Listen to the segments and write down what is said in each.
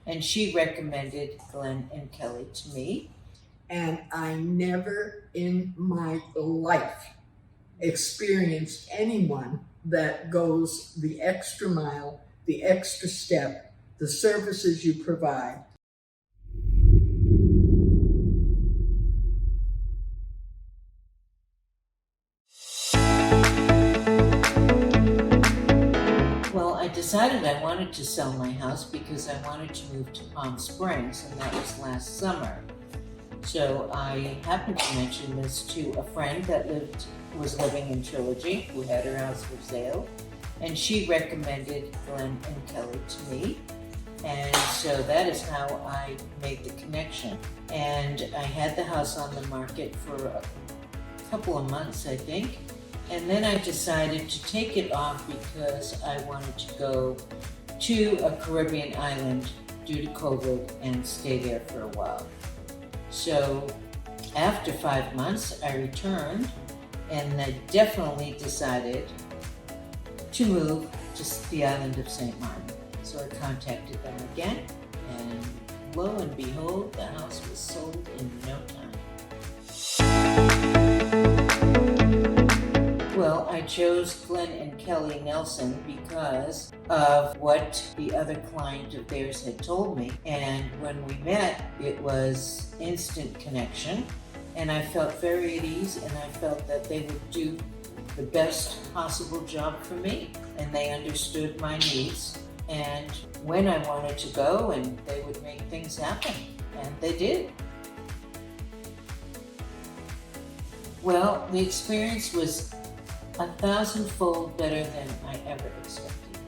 and she recommended Glen and Kelly to me. And I never in my life experienced anyone that goes the extra mile, the extra step, the services you provide. Well, I decided I wanted to sell my house because I wanted to move to Palm Springs, and that was last summer. So I happened to mention this to a friend that was living in Trilogy, who had her house for sale, and she recommended Glen and Kelly to me. And so that is how I made the connection. And I had the house on the market for a couple of months, I think. And then I decided to take it off because I wanted to go to a Caribbean island due to COVID and stay there for a while. So after 5 months, I returned and I definitely decided to move to the island of St. Martin. So I contacted them again, and lo and behold, the house was sold in no time. Well, I chose Glen and Kelly Nelson because of what the other client of theirs had told me. And when we met, it was instant connection. And I felt very at ease, and I felt that they would do the best possible job for me. And they understood my needs and when I wanted to go, and they would make things happen. And they did. Well, the experience was 1,000-fold better than I ever expected.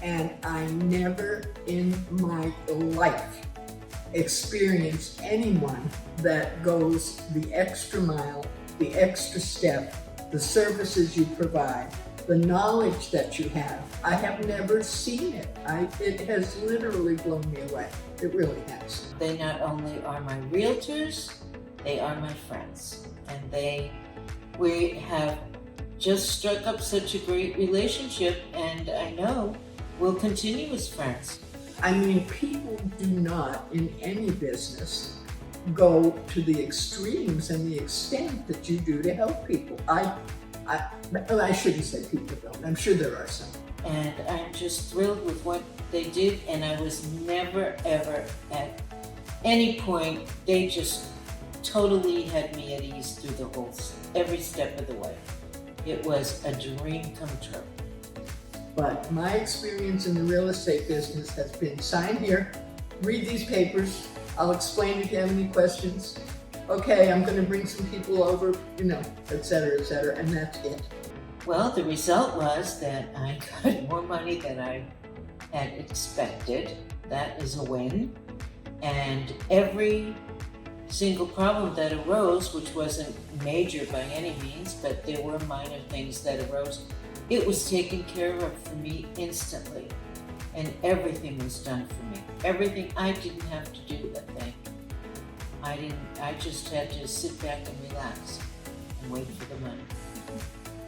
And I never in my life experienced anyone that goes the extra mile, the extra step, the services you provide, the knowledge that you have. I have never seen it. It has literally blown me away. It really has. They not only are my realtors, they are my friends. And we have just struck up such a great relationship, and I know we'll continue as friends. I mean, people do not in any business go to the extremes and the extent that you do to help people. I shouldn't say people don't. I'm sure there are some. And I'm just thrilled with what they did, and I was never, ever at any point, they just totally had me at ease through every step of the way. It was a dream come true. But my experience in the real estate business has been sign here, read these papers, I'll explain if you have any questions. Okay, I'm going to bring some people over, et cetera, and that's it. Well, the result was that I got more money than I had expected. That is a win. And every single problem that arose, which wasn't major by any means, but there were minor things that arose, it was taken care of for me instantly. And everything was done for me. Everything. I didn't have to do a thing. I just had to sit back and relax and wait for the money.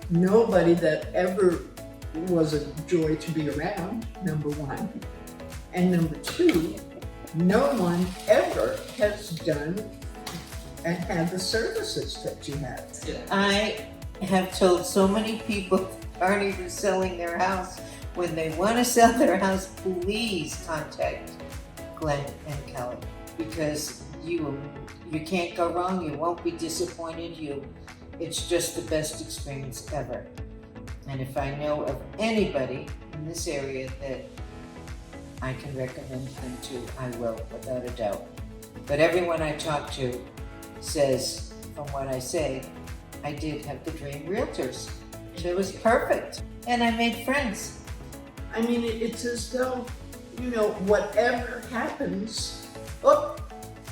Nobody that ever was a joy to be around, number one. And number two, no one ever has done and had the services that you have. I have told so many people aren't even selling their house, when they want to sell their house, please contact Glen and Kelly, because you can't go wrong. You won't be disappointed. It's just the best experience ever. And if I know of anybody in this area that I can recommend them to, I will, without a doubt. But everyone I talk to says, from what I say, I did have the dream realtors. It was perfect. And I made friends. I mean, it's as though, whatever happens,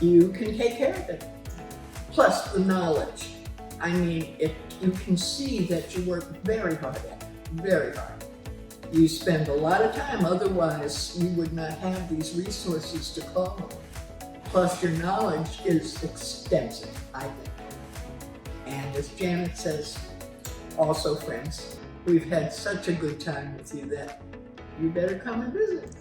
you can take care of it. Plus the knowledge. I mean, you can see that you work very hard at it, very hard. You spend a lot of time, otherwise you would not have these resources to call on. Plus your knowledge is extensive, I think. And as Janet says, also friends, we've had such a good time with you that you better come and visit.